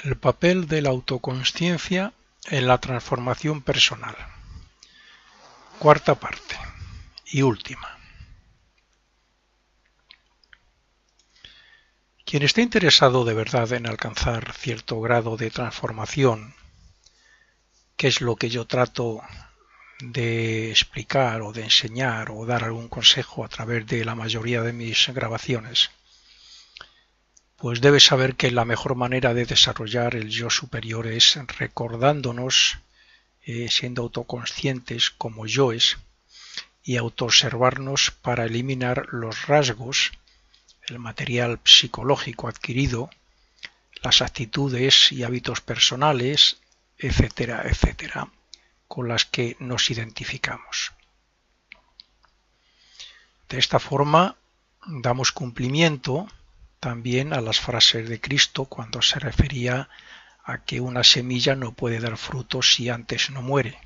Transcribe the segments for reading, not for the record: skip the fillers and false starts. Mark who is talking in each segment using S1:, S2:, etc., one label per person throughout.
S1: El papel de la autoconsciencia en la transformación personal. Cuarta parte y última. Quien esté interesado de verdad en alcanzar cierto grado de transformación, que es lo que yo trato de explicar o de enseñar o dar algún consejo a través de la mayoría de mis grabaciones, pues debe saber que la mejor manera de desarrollar el yo superior es recordándonos, siendo autoconscientes como yoes, y autoobservarnos para eliminar los rasgos, el material psicológico adquirido, las actitudes y hábitos personales, etcétera, etcétera, con las que nos identificamos. De esta forma damos cumplimiento también a las frases de Cristo cuando se refería a que una semilla no puede dar frutos si antes no muere.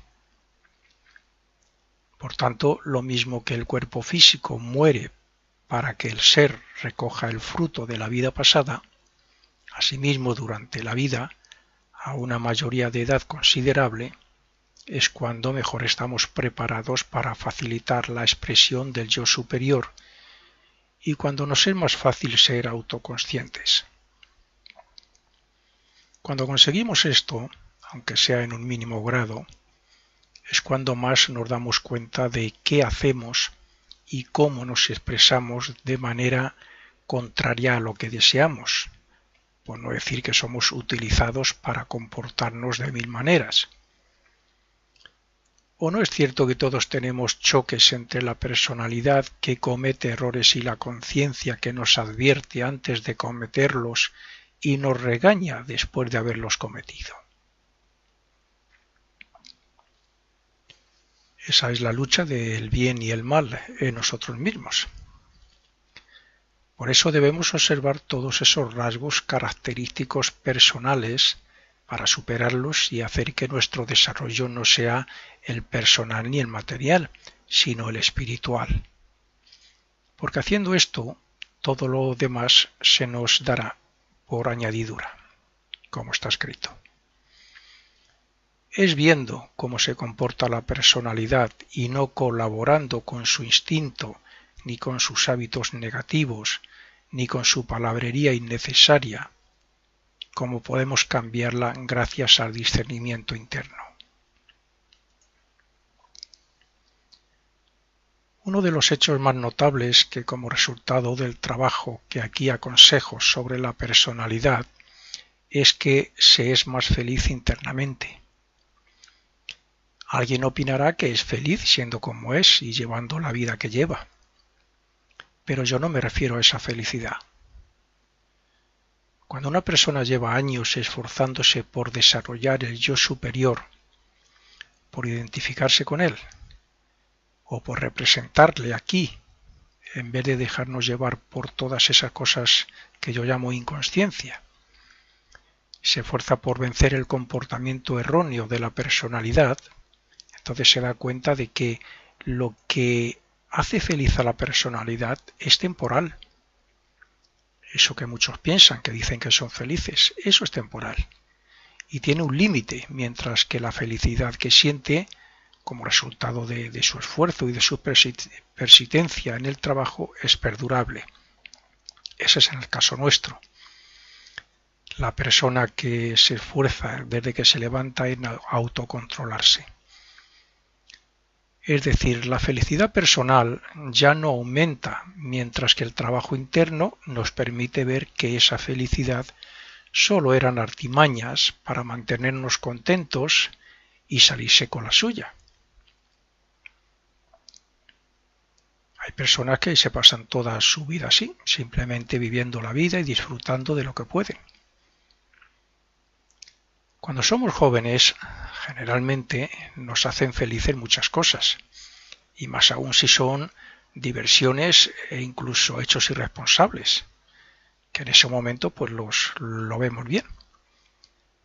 S1: Por tanto, lo mismo que el cuerpo físico muere para que el ser recoja el fruto de la vida pasada, asimismo durante la vida, a una mayoría de edad considerable, es cuando mejor estamos preparados para facilitar la expresión del yo superior y cuando nos es más fácil ser autoconscientes. Cuando conseguimos esto, aunque sea en un mínimo grado, es cuando más nos damos cuenta de qué hacemos y cómo nos expresamos de manera contraria a lo que deseamos, por no decir que somos utilizados para comportarnos de mil maneras. ¿O no es cierto que todos tenemos choques entre la personalidad que comete errores y la conciencia que nos advierte antes de cometerlos y nos regaña después de haberlos cometido? Esa es la lucha del bien y el mal en nosotros mismos. Por eso debemos observar todos esos rasgos característicos personales para superarlos y hacer que nuestro desarrollo no sea el personal ni el material, sino el espiritual. Porque haciendo esto, todo lo demás se nos dará por añadidura, como está escrito. Es viendo cómo se comporta la personalidad y no colaborando con su instinto, ni con sus hábitos negativos, ni con su palabrería innecesaria, como podemos cambiarla gracias al discernimiento interno. Uno de los hechos más notables que como resultado del trabajo que aquí aconsejo sobre la personalidad es que se es más feliz internamente. Alguien opinará que es feliz siendo como es y llevando la vida que lleva. Pero yo no me refiero a esa felicidad. Cuando una persona lleva años esforzándose por desarrollar el yo superior, por identificarse con él, o por representarle aquí, en vez de dejarnos llevar por todas esas cosas que yo llamo inconsciencia, se esfuerza por vencer el comportamiento erróneo de la personalidad, entonces se da cuenta de que lo que hace feliz a la personalidad es temporal. Eso que muchos piensan, que dicen que son felices, eso es temporal. Y tiene un límite, mientras que la felicidad que siente, como resultado de su esfuerzo y de su persistencia en el trabajo, es perdurable. Ese es en el caso nuestro. La persona que se esfuerza desde que se levanta en autocontrolarse. Es decir, la felicidad personal ya no aumenta, mientras que el trabajo interno nos permite ver que esa felicidad solo eran artimañas para mantenernos contentos y salirse con la suya. Hay personas que se pasan toda su vida así, simplemente viviendo la vida y disfrutando de lo que pueden. Cuando somos jóvenes, generalmente nos hacen felices muchas cosas, y más aún si son diversiones e incluso hechos irresponsables, que en ese momento pues lo vemos bien.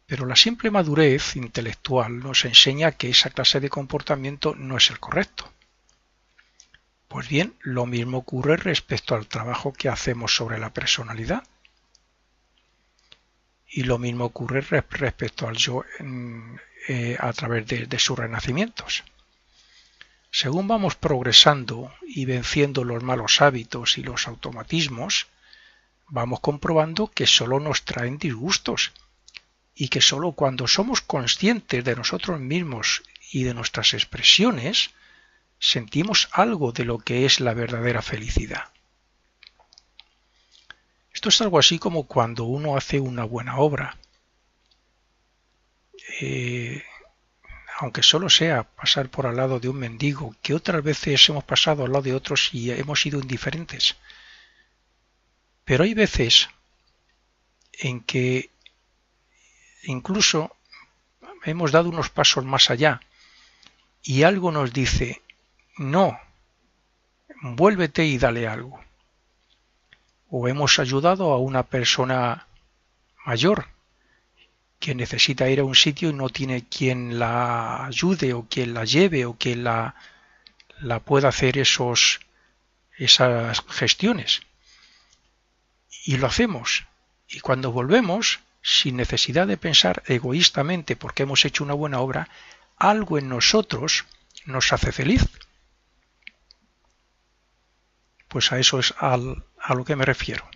S1: Pero la simple madurez intelectual nos enseña que esa clase de comportamiento no es el correcto. Pues bien, lo mismo ocurre respecto al trabajo que hacemos sobre la personalidad. Y lo mismo ocurre respecto al yo a través de sus renacimientos. Según vamos progresando y venciendo los malos hábitos y los automatismos, vamos comprobando que solo nos traen disgustos y que solo cuando somos conscientes de nosotros mismos y de nuestras expresiones, sentimos algo de lo que es la verdadera felicidad. Esto es algo así como cuando uno hace una buena obra. Aunque solo sea pasar por al lado de un mendigo, que otras veces hemos pasado al lado de otros y hemos sido indiferentes. Pero hay veces en que incluso hemos dado unos pasos más allá y algo nos dice, no, vuélvete y dale algo. O hemos ayudado a una persona mayor que necesita ir a un sitio y no tiene quien la ayude o quien la lleve o quien la pueda hacer esas gestiones. Y lo hacemos. Y cuando volvemos, sin necesidad de pensar egoístamente porque hemos hecho una buena obra, algo en nosotros nos hace feliz. Pues a eso es a lo que me refiero.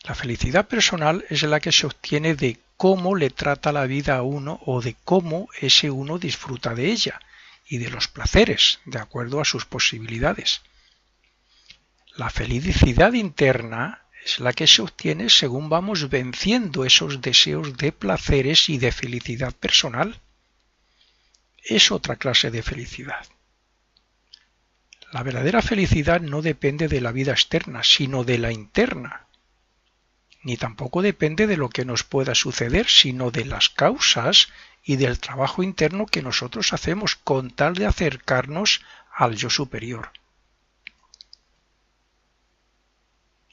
S1: La felicidad personal es la que se obtiene de cómo le trata la vida a uno o de cómo ese uno disfruta de ella y de los placeres, de acuerdo a sus posibilidades. La felicidad interna es la que se obtiene según vamos venciendo esos deseos de placeres y de felicidad personal. Es otra clase de felicidad. La verdadera felicidad no depende de la vida externa, sino de la interna. Ni tampoco depende de lo que nos pueda suceder, sino de las causas y del trabajo interno que nosotros hacemos con tal de acercarnos al yo superior.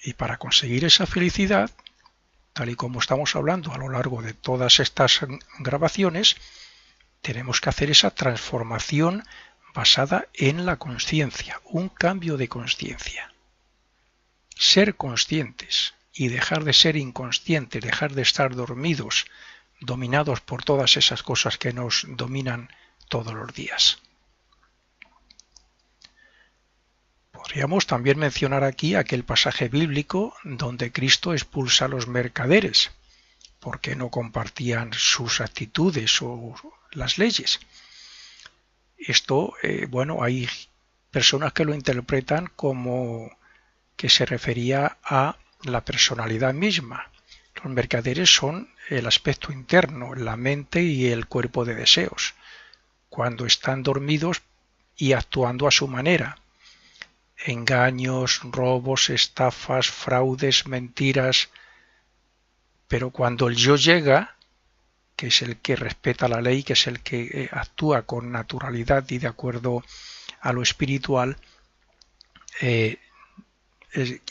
S1: Y para conseguir esa felicidad, tal y como estamos hablando a lo largo de todas estas grabaciones, tenemos que hacer esa transformación basada en la consciencia, un cambio de consciencia. Ser conscientes y dejar de ser inconscientes, dejar de estar dormidos, dominados por todas esas cosas que nos dominan todos los días. Podríamos también mencionar aquí aquel pasaje bíblico donde Cristo expulsa a los mercaderes, porque no compartían sus actitudes o las leyes. Esto, hay personas que lo interpretan como que se refería a la personalidad misma. Los mercaderes son el aspecto interno, la mente y el cuerpo de deseos, cuando están dormidos y actuando a su manera. Engaños, robos, estafas, fraudes, mentiras. Pero cuando el yo llega, que es el que respeta la ley, que es el que actúa con naturalidad y de acuerdo a lo espiritual,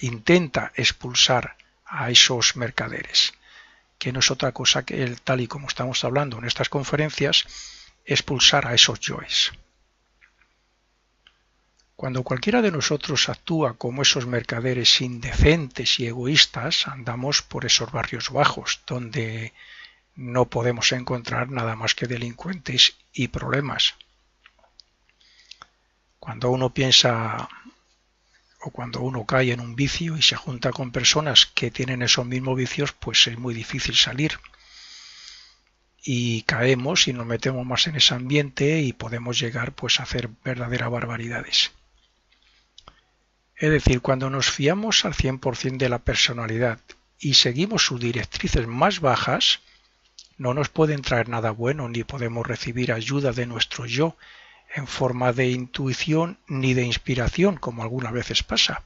S1: intenta expulsar a esos mercaderes, que no es otra cosa que, tal y como estamos hablando en estas conferencias, expulsar a esos yoes. Cuando cualquiera de nosotros actúa como esos mercaderes indecentes y egoístas, andamos por esos barrios bajos, donde no podemos encontrar nada más que delincuentes y problemas. Cuando uno piensa o cuando uno cae en un vicio y se junta con personas que tienen esos mismos vicios, pues es muy difícil salir. Y caemos y nos metemos más en ese ambiente y podemos llegar pues a hacer verdaderas barbaridades. Es decir, cuando nos fiamos al 100% de la personalidad y seguimos sus directrices más bajas, no nos pueden traer nada bueno ni podemos recibir ayuda de nuestro yo en forma de intuición ni de inspiración, como algunas veces pasa.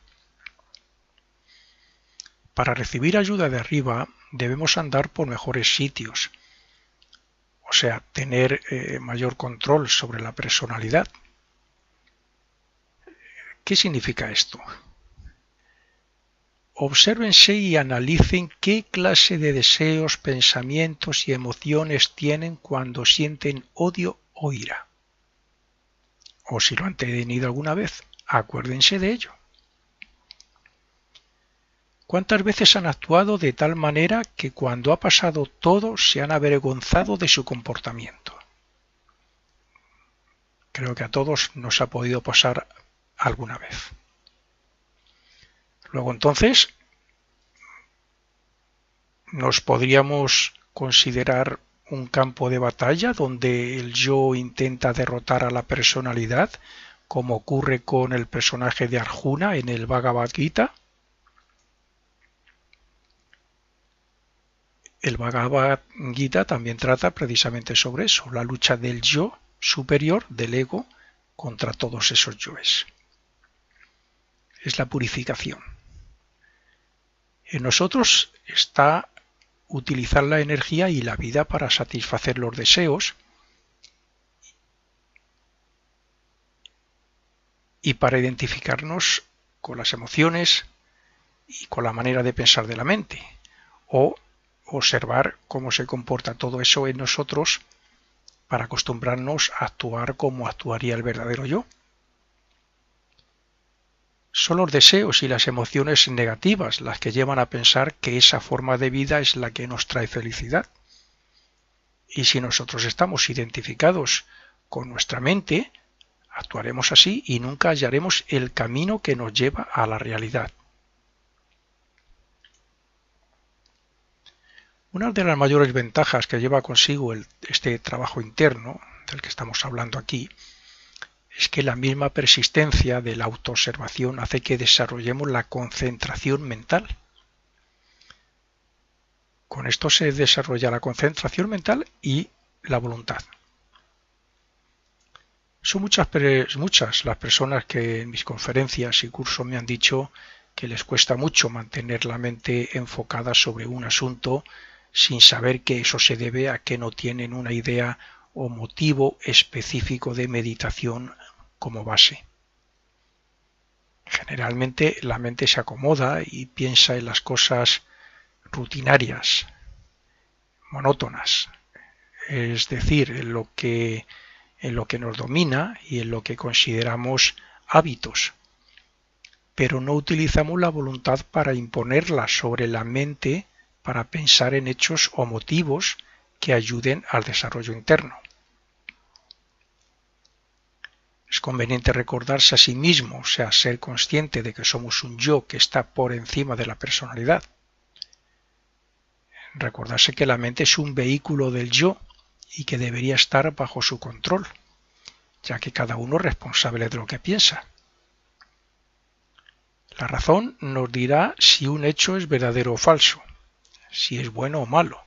S1: Para recibir ayuda de arriba debemos andar por mejores sitios, o sea, tener mayor control sobre la personalidad. ¿Qué significa esto? Obsérvense y analicen qué clase de deseos, pensamientos y emociones tienen cuando sienten odio o ira. O si lo han tenido alguna vez, acuérdense de ello. ¿Cuántas veces han actuado de tal manera que cuando ha pasado todo se han avergonzado de su comportamiento? Creo que a todos nos ha podido pasar alguna vez. Luego entonces nos podríamos considerar un campo de batalla donde el yo intenta derrotar a la personalidad, como ocurre con el personaje de Arjuna en el Bhagavad Gita. El Bhagavad Gita también trata precisamente sobre eso, la lucha del yo superior, del ego, contra todos esos yoes. Es la purificación. En nosotros está utilizar la energía y la vida para satisfacer los deseos y para identificarnos con las emociones y con la manera de pensar de la mente, o observar cómo se comporta todo eso en nosotros para acostumbrarnos a actuar como actuaría el verdadero yo. Son los deseos y las emociones negativas las que llevan a pensar que esa forma de vida es la que nos trae felicidad. Y si nosotros estamos identificados con nuestra mente, actuaremos así y nunca hallaremos el camino que nos lleva a la realidad. Una de las mayores ventajas que lleva consigo este trabajo interno, del que estamos hablando aquí, es que la misma persistencia de la autoobservación hace que desarrollemos la concentración mental. Con esto se desarrolla la concentración mental y la voluntad. Son muchas las personas que en mis conferencias y cursos me han dicho que les cuesta mucho mantener la mente enfocada sobre un asunto sin saber que eso se debe a que no tienen una idea o motivo específico de meditación como base. Generalmente la mente se acomoda y piensa en las cosas rutinarias, monótonas, es decir, en lo que nos domina y en lo que consideramos hábitos, pero no utilizamos la voluntad para imponerla sobre la mente para pensar en hechos o motivos que ayuden al desarrollo interno. Es conveniente recordarse a sí mismo, o sea, ser consciente de que somos un yo que está por encima de la personalidad. Recordarse que la mente es un vehículo del yo y que debería estar bajo su control, ya que cada uno es responsable de lo que piensa. La razón nos dirá si un hecho es verdadero o falso, si es bueno o malo,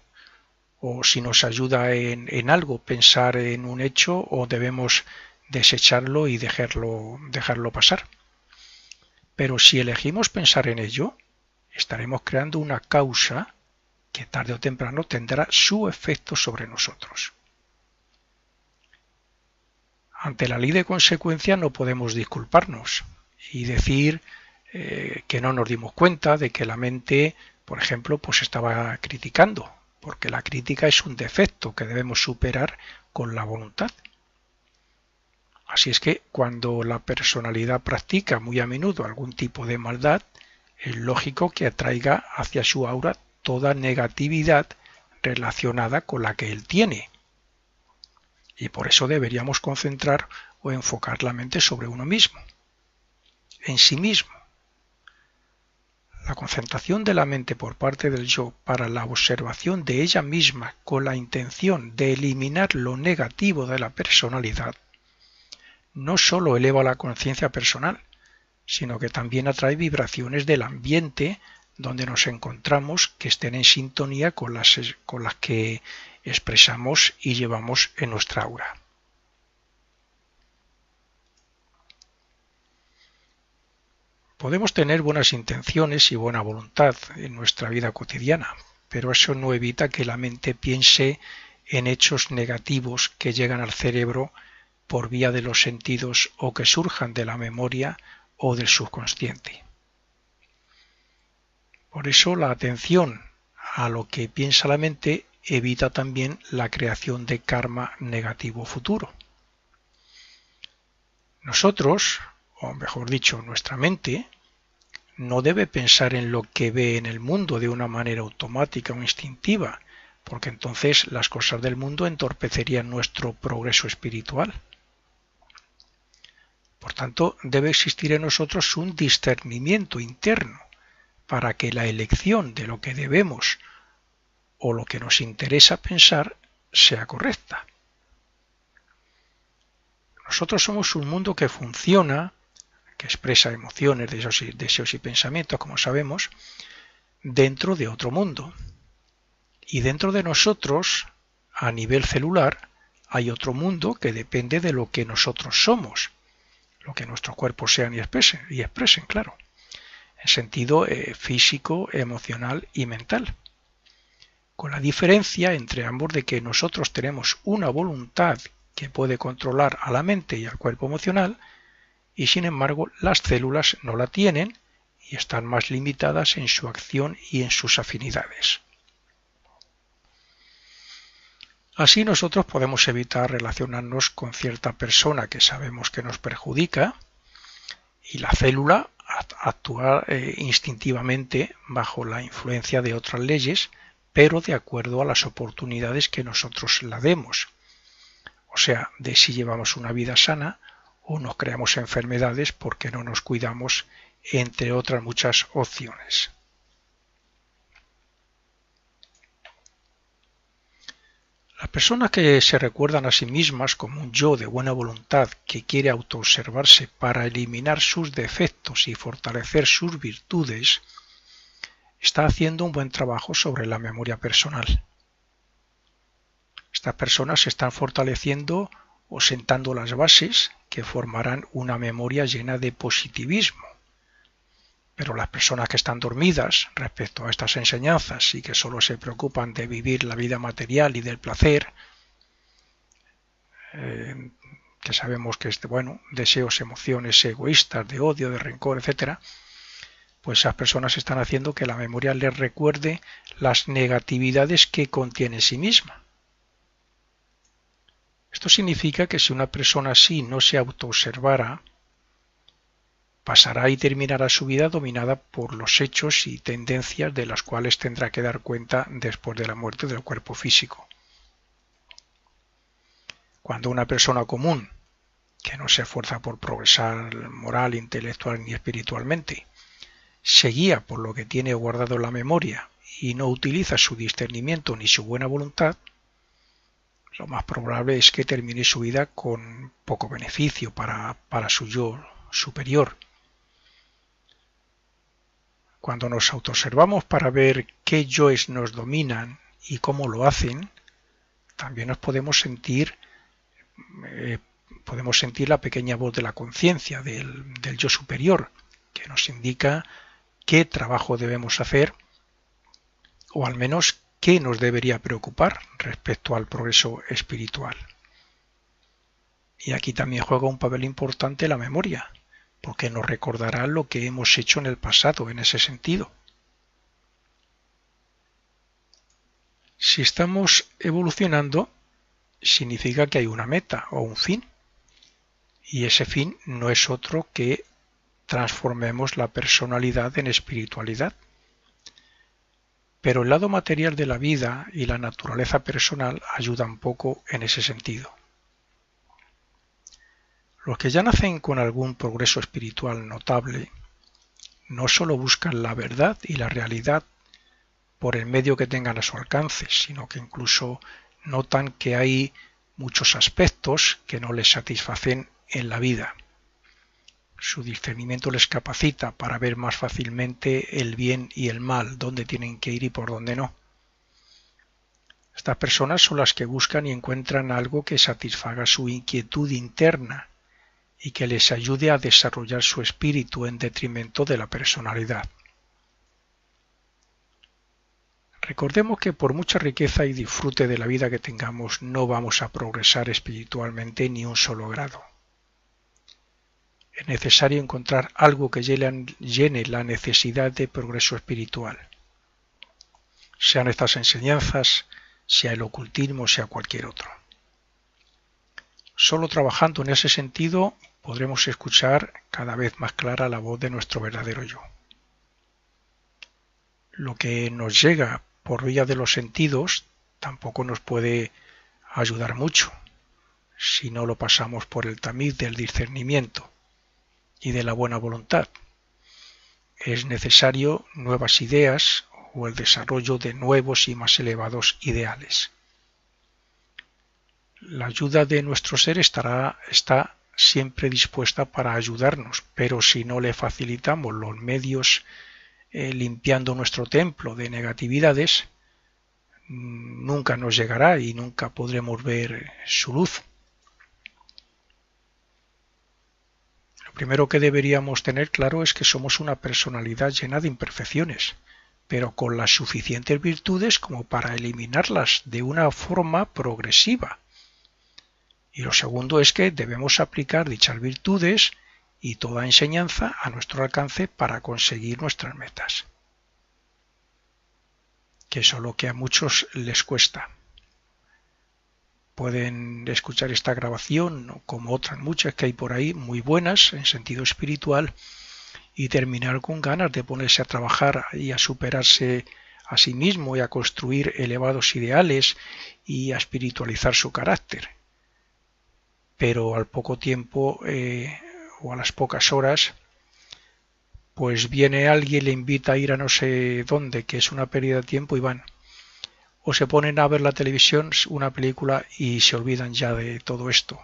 S1: o si nos ayuda en algo pensar en un hecho o debemos desecharlo y dejarlo pasar. Pero si elegimos pensar en ello, estaremos creando una causa que tarde o temprano tendrá su efecto sobre nosotros. Ante la ley de consecuencia no podemos disculparnos y decir que no nos dimos cuenta de que la mente, por ejemplo, pues estaba criticando, porque la crítica es un defecto que debemos superar con la voluntad. Así es que cuando la personalidad practica muy a menudo algún tipo de maldad, es lógico que atraiga hacia su aura toda negatividad relacionada con la que él tiene. Y por eso deberíamos concentrar o enfocar la mente sobre uno mismo, en sí mismo. La concentración de la mente por parte del yo para la observación de ella misma con la intención de eliminar lo negativo de la personalidad no sólo eleva la conciencia personal, sino que también atrae vibraciones del ambiente donde nos encontramos que estén en sintonía con las que expresamos y llevamos en nuestra aura. Podemos tener buenas intenciones y buena voluntad en nuestra vida cotidiana, pero eso no evita que la mente piense en hechos negativos que llegan al cerebro por vía de los sentidos o que surjan de la memoria o del subconsciente. Por eso la atención a lo que piensa la mente evita también la creación de karma negativo futuro. Nosotros, o mejor dicho, nuestra mente, no debe pensar en lo que ve en el mundo de una manera automática o instintiva, porque entonces las cosas del mundo entorpecerían nuestro progreso espiritual. Por tanto, debe existir en nosotros un discernimiento interno para que la elección de lo que debemos o lo que nos interesa pensar sea correcta. Nosotros somos un mundo que funciona, que expresa emociones, deseos y pensamientos, como sabemos, dentro de otro mundo. Y dentro de nosotros, a nivel celular, hay otro mundo que depende de lo que nosotros somos, lo que nuestros cuerpos sean y expresen, claro, en sentido físico, emocional y mental. Con la diferencia entre ambos de que nosotros tenemos una voluntad que puede controlar a la mente y al cuerpo emocional, y sin embargo las células no la tienen y están más limitadas en su acción y en sus afinidades. Así nosotros podemos evitar relacionarnos con cierta persona que sabemos que nos perjudica y la célula actúa instintivamente bajo la influencia de otras leyes, pero de acuerdo a las oportunidades que nosotros la demos. O sea, de si llevamos una vida sana o nos creamos enfermedades porque no nos cuidamos, entre otras muchas opciones. Las personas que se recuerdan a sí mismas como un yo de buena voluntad que quiere autoobservarse para eliminar sus defectos y fortalecer sus virtudes, está haciendo un buen trabajo sobre la memoria personal. Estas personas se están fortaleciendo o sentando las bases que formarán una memoria llena de positivismo. Pero las personas que están dormidas respecto a estas enseñanzas y que solo se preocupan de vivir la vida material y del placer, que sabemos que es deseos, emociones egoístas, de odio, de rencor, etc., pues esas personas están haciendo que la memoria les recuerde las negatividades que contiene en sí misma. Esto significa que si una persona así no se autoobservara, pasará y terminará su vida dominada por los hechos y tendencias de las cuales tendrá que dar cuenta después de la muerte del cuerpo físico. Cuando una persona común, que no se esfuerza por progresar moral, intelectual ni espiritualmente, se guía por lo que tiene guardado en la memoria y no utiliza su discernimiento ni su buena voluntad, lo más probable es que termine su vida con poco beneficio para su yo superior. Cuando nos autoobservamos para ver qué yoes nos dominan y cómo lo hacen, también nos podemos sentir la pequeña voz de la conciencia del yo superior, que nos indica qué trabajo debemos hacer o al menos qué nos debería preocupar respecto al progreso espiritual. Y aquí también juega un papel importante la memoria, porque nos recordará lo que hemos hecho en el pasado en ese sentido. Si estamos evolucionando, significa que hay una meta o un fin, y ese fin no es otro que transformemos la personalidad en espiritualidad. Pero el lado material de la vida y la naturaleza personal ayudan poco en ese sentido. Los que ya nacen con algún progreso espiritual notable no solo buscan la verdad y la realidad por el medio que tengan a su alcance, sino que incluso notan que hay muchos aspectos que no les satisfacen en la vida. Su discernimiento les capacita para ver más fácilmente el bien y el mal, dónde tienen que ir y por dónde no. Estas personas son las que buscan y encuentran algo que satisfaga su inquietud interna y que les ayude a desarrollar su espíritu en detrimento de la personalidad. Recordemos que por mucha riqueza y disfrute de la vida que tengamos, no vamos a progresar espiritualmente ni un solo grado. Es necesario encontrar algo que llene la necesidad de progreso espiritual. Sean estas enseñanzas, sea el ocultismo, sea cualquier otro. Solo trabajando en ese sentido podremos escuchar cada vez más clara la voz de nuestro verdadero yo. Lo que nos llega por vía de los sentidos tampoco nos puede ayudar mucho si no lo pasamos por el tamiz del discernimiento y de la buena voluntad. Es necesario nuevas ideas o el desarrollo de nuevos y más elevados ideales. La ayuda de nuestro ser está siempre dispuesta para ayudarnos, pero si no le facilitamos los medios limpiando nuestro templo de negatividades, nunca nos llegará y nunca podremos ver su luz. Lo primero que deberíamos tener claro es que somos una personalidad llena de imperfecciones, pero con las suficientes virtudes como para eliminarlas de una forma progresiva. Y lo segundo es que debemos aplicar dichas virtudes y toda enseñanza a nuestro alcance para conseguir nuestras metas. Que eso es lo que a muchos les cuesta. Pueden escuchar esta grabación, como otras muchas que hay por ahí, muy buenas en sentido espiritual, y terminar con ganas de ponerse a trabajar y a superarse a sí mismo y a construir elevados ideales y a espiritualizar su carácter. Pero al poco tiempo o a las pocas horas, pues viene alguien, le invita a ir a no sé dónde, que es una pérdida de tiempo, y van. O se ponen a ver la televisión, una película, y se olvidan ya de todo esto.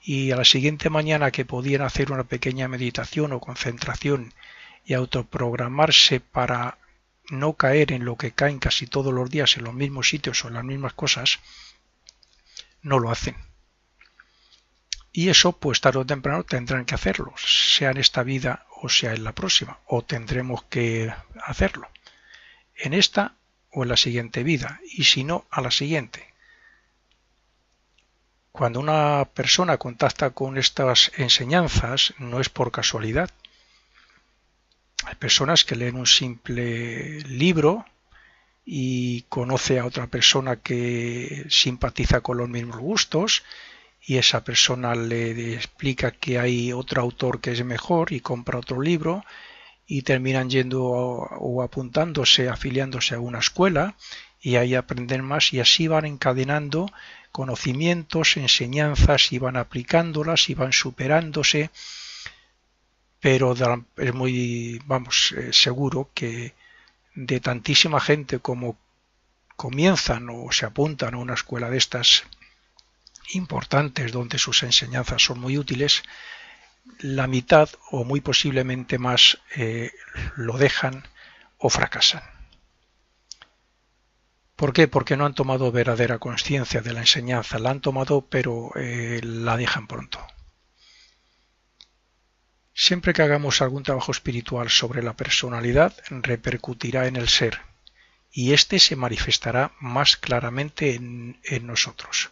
S1: Y a la siguiente mañana, que podían hacer una pequeña meditación o concentración y autoprogramarse para no caer en lo que caen casi todos los días en los mismos sitios o en las mismas cosas, no lo hacen. Y eso, pues tarde o temprano tendrán que hacerlo, sea en esta vida o sea en la próxima, o tendremos que hacerlo en esta o en la siguiente vida, y si no, a la siguiente. Cuando una persona contacta con estas enseñanzas, no es por casualidad. Hay personas que leen un simple libro y conoce a otra persona que simpatiza con los mismos gustos, y esa persona le explica que hay otro autor que es mejor y compra otro libro, y terminan yendo o apuntándose, afiliándose a una escuela, y ahí aprenden más, y así van encadenando conocimientos, enseñanzas, y van aplicándolas y van superándose. Pero es muy, seguro que de tantísima gente como comienzan o se apuntan a una escuela de estas importantes donde sus enseñanzas son muy útiles, la mitad o muy posiblemente más lo dejan o fracasan. ¿Por qué? Porque no han tomado verdadera conciencia de la enseñanza. La han tomado, pero la dejan pronto. Siempre que hagamos algún trabajo espiritual sobre la personalidad, repercutirá en el ser, y éste se manifestará más claramente en nosotros.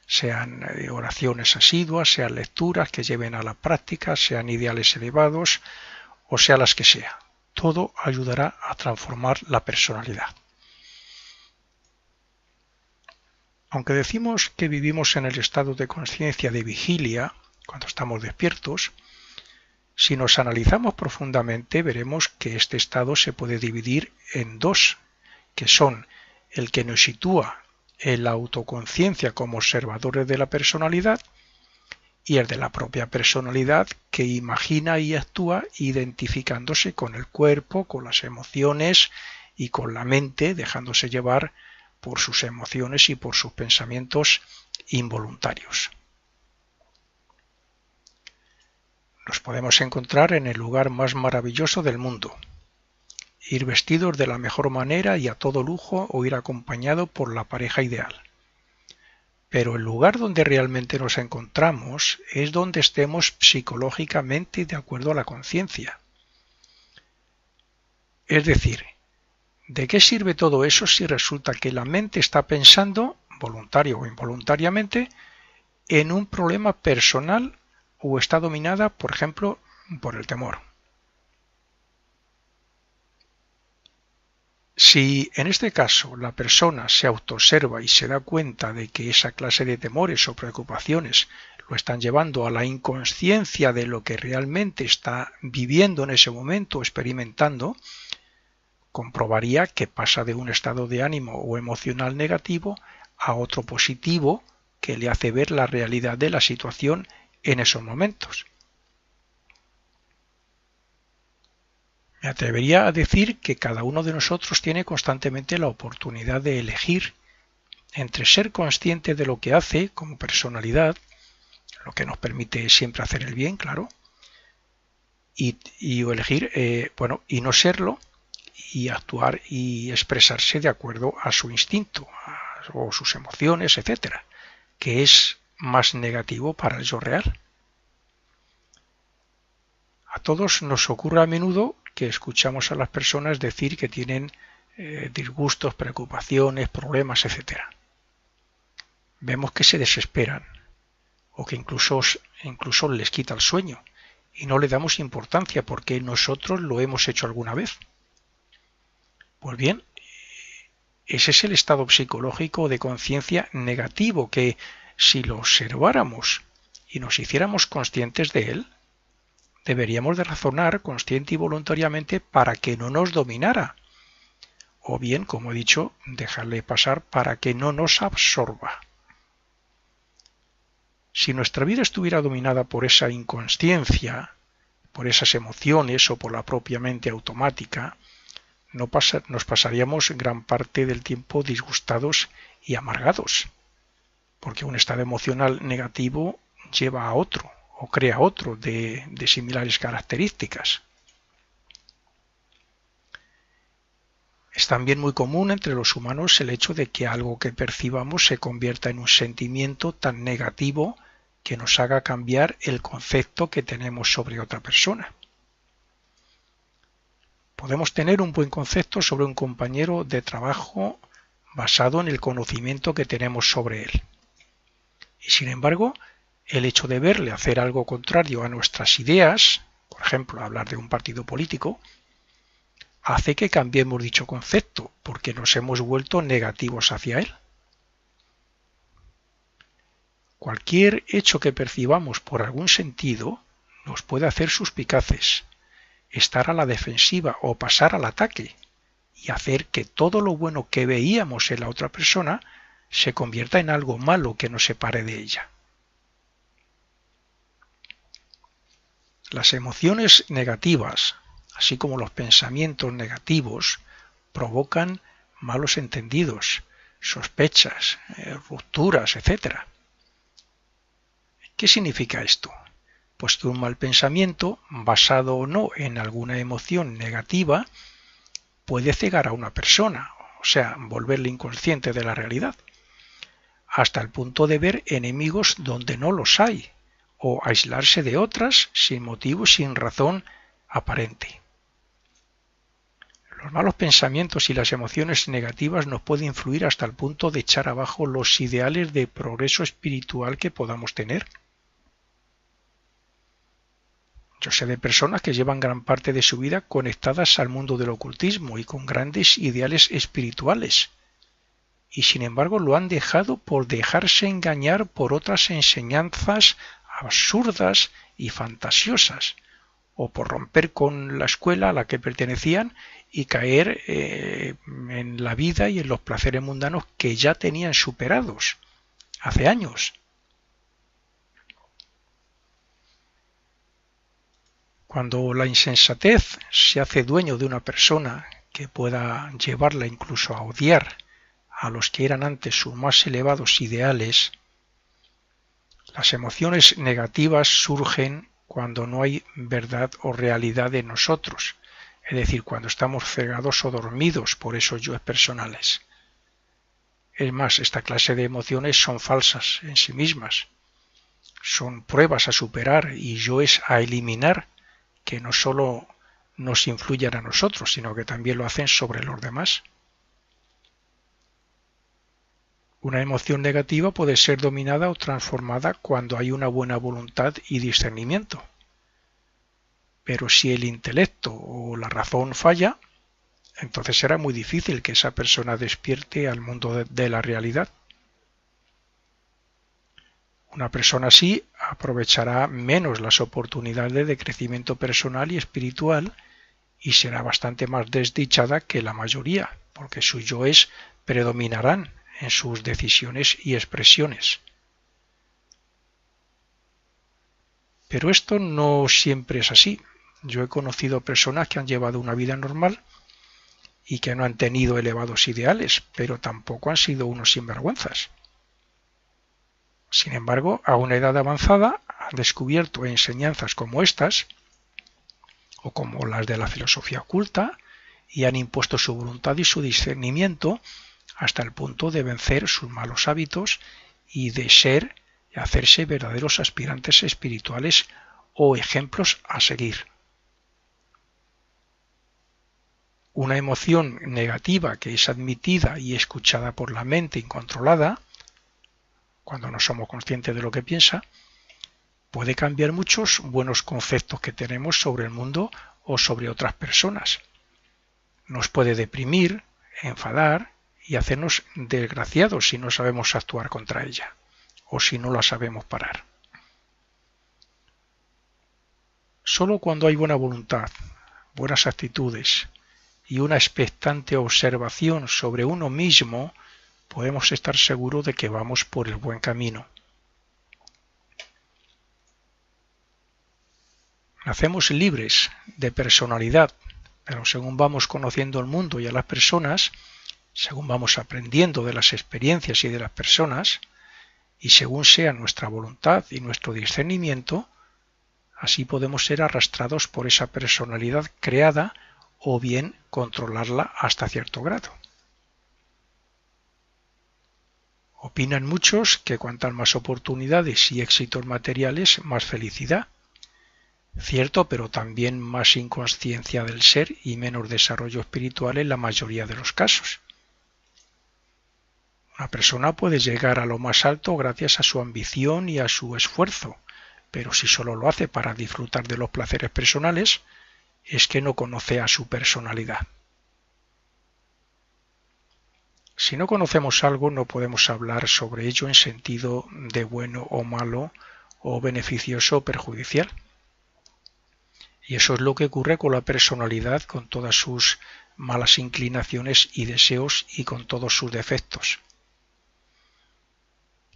S1: Sean oraciones asiduas, sean lecturas que lleven a la práctica, sean ideales elevados, o sea las que sea. Todo ayudará a transformar la personalidad. Aunque decimos que vivimos en el estado de conciencia de vigilia, cuando estamos despiertos, si nos analizamos profundamente veremos que este estado se puede dividir en dos, que son el que nos sitúa en la autoconciencia como observadores de la personalidad, y el de la propia personalidad que imagina y actúa identificándose con el cuerpo, con las emociones y con la mente, dejándose llevar por sus emociones y por sus pensamientos involuntarios. Nos podemos encontrar en el lugar más maravilloso del mundo, ir vestidos de la mejor manera y a todo lujo, o ir acompañado por la pareja ideal. Pero el lugar donde realmente nos encontramos es donde estemos psicológicamente de acuerdo a la conciencia. Es decir, ¿de qué sirve todo eso si resulta que la mente está pensando, voluntario o involuntariamente, en un problema personal o está dominada, por ejemplo, por el temor? Si en este caso la persona se autoobserva y se da cuenta de que esa clase de temores o preocupaciones lo están llevando a la inconsciencia de lo que realmente está viviendo en ese momento o experimentando, comprobaría que pasa de un estado de ánimo o emocional negativo a otro positivo que le hace ver la realidad de la situación en esos momentos. Me atrevería a decir que cada uno de nosotros tiene constantemente la oportunidad de elegir entre ser consciente de lo que hace como personalidad, lo que nos permite siempre hacer el bien, claro, y elegir, y no serlo, y actuar y expresarse de acuerdo a su instinto o sus emociones, etcétera, que es más negativo para el yo real. A todos nos ocurre a menudo que escuchamos a las personas decir que tienen disgustos, preocupaciones, problemas, etcétera. Vemos que se desesperan o que incluso les quita el sueño y no le damos importancia porque nosotros lo hemos hecho alguna vez. Pues bien, ese es el estado psicológico de conciencia negativo que, si lo observáramos y nos hiciéramos conscientes de él, deberíamos de razonar consciente y voluntariamente para que no nos dominara, o bien, como he dicho, dejarle pasar para que no nos absorba. Si nuestra vida estuviera dominada por esa inconsciencia, por esas emociones o por la propia mente automática, nos pasaríamos gran parte del tiempo disgustados y amargados, porque un estado emocional negativo lleva a otro o crea otro de similares características. Es también muy común entre los humanos el hecho de que algo que percibamos se convierta en un sentimiento tan negativo que nos haga cambiar el concepto que tenemos sobre otra persona. Podemos tener un buen concepto sobre un compañero de trabajo basado en el conocimiento que tenemos sobre él. Y sin embargo, el hecho de verle hacer algo contrario a nuestras ideas, por ejemplo, hablar de un partido político, hace que cambiemos dicho concepto, porque nos hemos vuelto negativos hacia él. Cualquier hecho que percibamos por algún sentido nos puede hacer suspicaces, estar a la defensiva o pasar al ataque y hacer que todo lo bueno que veíamos en la otra persona se convierta en algo malo que nos separe de ella. Las emociones negativas, así como los pensamientos negativos, provocan malos entendidos, sospechas, rupturas, etc. ¿Qué significa esto? Pues que un mal pensamiento, basado o no en alguna emoción negativa, puede cegar a una persona, o sea, volverle inconsciente de la realidad, hasta el punto de ver enemigos donde no los hay, o aislarse de otras sin motivo, sin razón aparente. Los malos pensamientos y las emociones negativas nos pueden influir hasta el punto de echar abajo los ideales de progreso espiritual que podamos tener. Yo sé de personas que llevan gran parte de su vida conectadas al mundo del ocultismo y con grandes ideales espirituales, y sin embargo lo han dejado por dejarse engañar por otras enseñanzas absurdas y fantasiosas, o por romper con la escuela a la que pertenecían y caer en la vida y en los placeres mundanos que ya tenían superados hace años. Cuando la insensatez se hace dueño de una persona que pueda llevarla incluso a odiar a los que eran antes sus más elevados ideales, las emociones negativas surgen cuando no hay verdad o realidad en nosotros, es decir, cuando estamos cegados o dormidos por esos yoes personales. Es más, esta clase de emociones son falsas en sí mismas, son pruebas a superar y yoes a eliminar que no solo nos influyen a nosotros, sino que también lo hacen sobre los demás. Una emoción negativa puede ser dominada o transformada cuando hay una buena voluntad y discernimiento. Pero si el intelecto o la razón falla, entonces será muy difícil que esa persona despierte al mundo de la realidad. Una persona así aprovechará menos las oportunidades de crecimiento personal y espiritual y será bastante más desdichada que la mayoría, porque sus yoes predominarán en sus decisiones y expresiones. Pero esto no siempre es así. Yo he conocido personas que han llevado una vida normal y que no han tenido elevados ideales, pero tampoco han sido unos sinvergüenzas. Sin embargo, a una edad avanzada han descubierto enseñanzas como estas, o como las de la filosofía oculta, y han impuesto su voluntad y su discernimiento hasta el punto de vencer sus malos hábitos y de ser y hacerse verdaderos aspirantes espirituales o ejemplos a seguir. Una emoción negativa que es admitida y escuchada por la mente incontrolada, cuando no somos conscientes de lo que piensa, puede cambiar muchos buenos conceptos que tenemos sobre el mundo o sobre otras personas. Nos puede deprimir, enfadar y hacernos desgraciados si no sabemos actuar contra ella o si no la sabemos parar. Solo cuando hay buena voluntad, buenas actitudes y una expectante observación sobre uno mismo, podemos estar seguros de que vamos por el buen camino. Nacemos libres de personalidad, pero según vamos conociendo el mundo y a las personas, según vamos aprendiendo de las experiencias y de las personas, y según sea nuestra voluntad y nuestro discernimiento, así podemos ser arrastrados por esa personalidad creada o bien controlarla hasta cierto grado. Opinan muchos que cuantas más oportunidades y éxitos materiales, más felicidad. Cierto, pero también más inconsciencia del ser y menos desarrollo espiritual en la mayoría de los casos. Una persona puede llegar a lo más alto gracias a su ambición y a su esfuerzo, pero si solo lo hace para disfrutar de los placeres personales, es que no conoce a su personalidad. Si no conocemos algo, no podemos hablar sobre ello en sentido de bueno o malo, o beneficioso o perjudicial. Y eso es lo que ocurre con la personalidad, con todas sus malas inclinaciones y deseos y con todos sus defectos.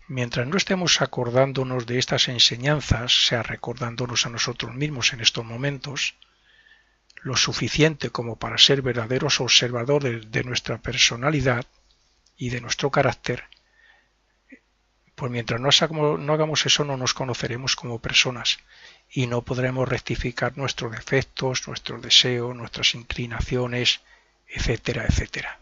S1: Mientras no estemos acordándonos de estas enseñanzas, sea recordándonos a nosotros mismos en estos momentos, lo suficiente como para ser verdaderos observadores de nuestra personalidad y de nuestro carácter, pues mientras no hagamos eso no nos conoceremos como personas y no podremos rectificar nuestros defectos, nuestros deseos, nuestras inclinaciones, etcétera, etcétera.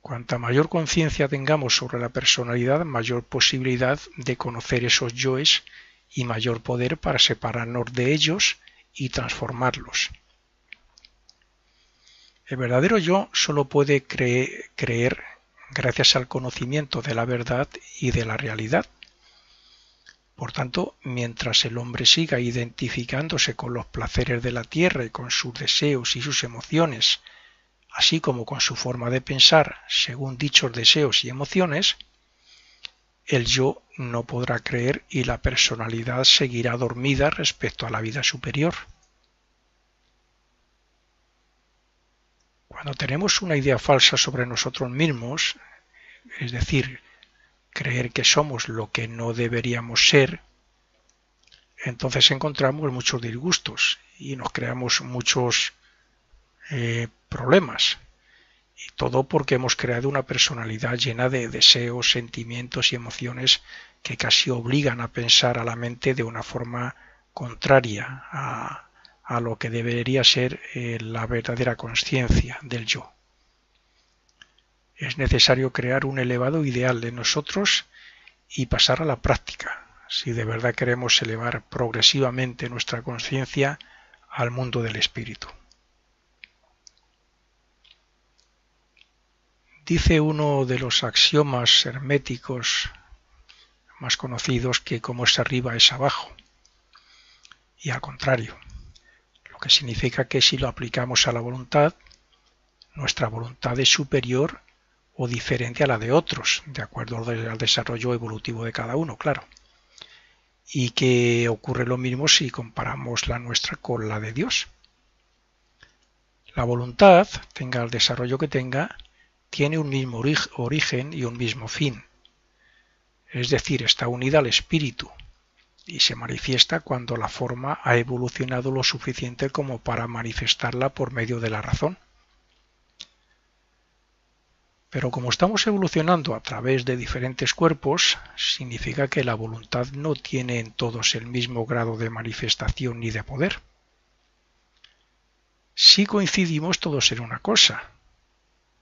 S1: Cuanta mayor conciencia tengamos sobre la personalidad, mayor posibilidad de conocer esos yoes y mayor poder para separarnos de ellos y transformarlos. El verdadero yo solo puede creer gracias al conocimiento de la verdad y de la realidad. Por tanto, mientras el hombre siga identificándose con los placeres de la tierra y con sus deseos y sus emociones, así como con su forma de pensar según dichos deseos y emociones, el yo no podrá creer y la personalidad seguirá dormida respecto a la vida superior. Cuando tenemos una idea falsa sobre nosotros mismos, es decir, creer que somos lo que no deberíamos ser, entonces encontramos muchos disgustos y nos creamos muchos problemas. Y todo porque hemos creado una personalidad llena de deseos, sentimientos y emociones que casi obligan a pensar a la mente de una forma contraria a lo que debería ser la verdadera conciencia del yo. Es necesario crear un elevado ideal de nosotros y pasar a la práctica, si de verdad queremos elevar progresivamente nuestra conciencia al mundo del espíritu. Dice uno de los axiomas herméticos más conocidos que como es arriba es abajo, y al contrario, lo que significa que si lo aplicamos a la voluntad, nuestra voluntad es superior o diferente a la de otros, de acuerdo al desarrollo evolutivo de cada uno, claro. y que ocurre lo mismo si comparamos la nuestra con la de Dios. La voluntad, tenga el desarrollo que tenga, tiene un mismo origen y un mismo fin. Es decir, está unida al espíritu y se manifiesta cuando la forma ha evolucionado lo suficiente como para manifestarla por medio de la razón. Pero como estamos evolucionando a través de diferentes cuerpos, significa que la voluntad no tiene en todos el mismo grado de manifestación ni de poder. Sí coincidimos todos en una cosa,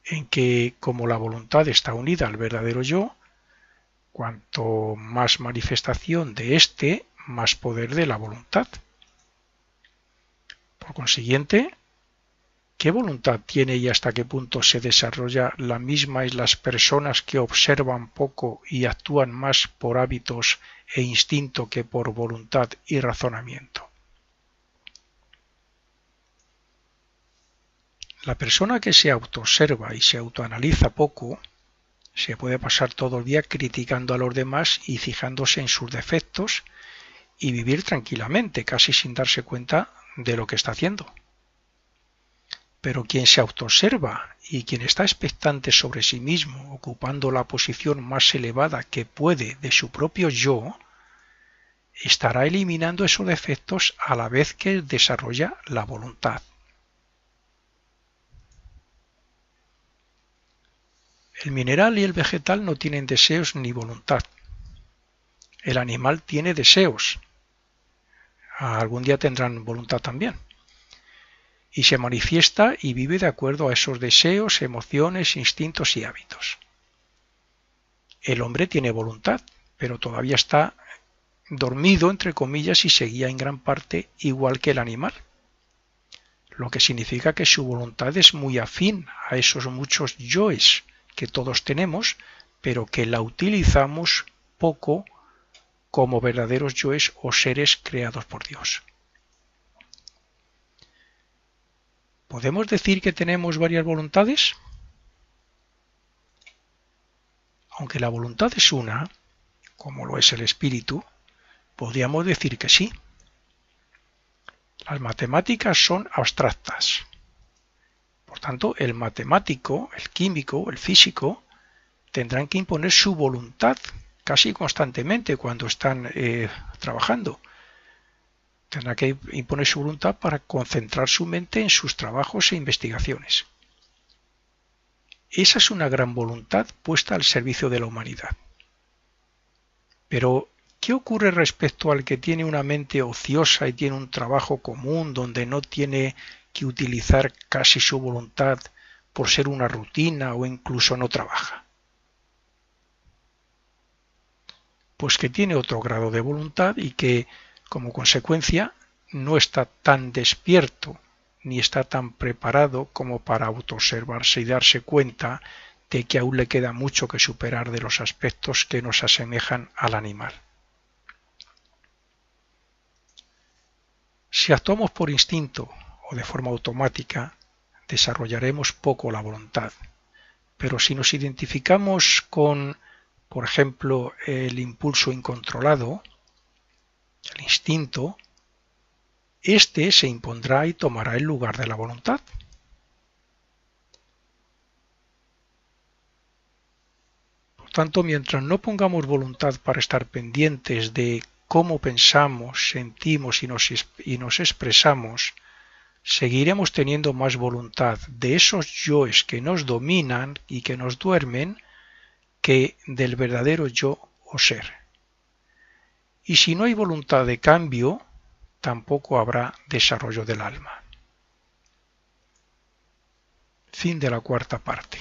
S1: en que como la voluntad está unida al verdadero yo, cuanto más manifestación de éste, más poder de la voluntad. Por consiguiente, ¿qué voluntad tiene y hasta qué punto se desarrolla la misma en las personas que observan poco y actúan más por hábitos e instinto que por voluntad y razonamiento? La persona que se autoobserva y se autoanaliza poco se puede pasar todo el día criticando a los demás y fijándose en sus defectos y vivir tranquilamente, casi sin darse cuenta de lo que está haciendo. Pero quien se autoobserva y quien está expectante sobre sí mismo, ocupando la posición más elevada que puede de su propio yo, estará eliminando esos defectos a la vez que desarrolla la voluntad. El mineral y el vegetal no tienen deseos ni voluntad. El animal tiene deseos. Algún día tendrán voluntad también. Y se manifiesta y vive de acuerdo a esos deseos, emociones, instintos y hábitos. El hombre tiene voluntad, pero todavía está dormido, entre comillas, y se guía en gran parte igual que el animal. Lo que significa que su voluntad es muy afín a esos muchos yoes que todos tenemos, pero que la utilizamos poco como verdaderos yoes o seres creados por Dios. ¿Podemos decir que tenemos varias voluntades? Aunque la voluntad es una, como lo es el espíritu, podríamos decir que sí. Las matemáticas son abstractas. Por tanto, el matemático, el químico, el físico, tendrán que imponer su voluntad casi constantemente cuando están trabajando. Tendrá que imponer su voluntad para concentrar su mente en sus trabajos e investigaciones. Esa es una gran voluntad puesta al servicio de la humanidad. Pero, ¿qué ocurre respecto al que tiene una mente ociosa y tiene un trabajo común donde no tiene que utilizar casi su voluntad por ser una rutina o incluso no trabaja? Pues que tiene otro grado de voluntad y que, como consecuencia, no está tan despierto ni está tan preparado como para autoobservarse y darse cuenta de que aún le queda mucho que superar de los aspectos que nos asemejan al animal. Si actuamos por instinto o de forma automática, desarrollaremos poco la voluntad. Pero si nos identificamos con, por ejemplo, el impulso incontrolado, el instinto, este se impondrá y tomará el lugar de la voluntad. Por tanto, mientras no pongamos voluntad para estar pendientes de cómo pensamos, sentimos y nos expresamos, seguiremos teniendo más voluntad de esos yoes que nos dominan y que nos duermen que del verdadero yo o ser. Y si no hay voluntad de cambio, tampoco habrá desarrollo del alma. Fin de la cuarta parte.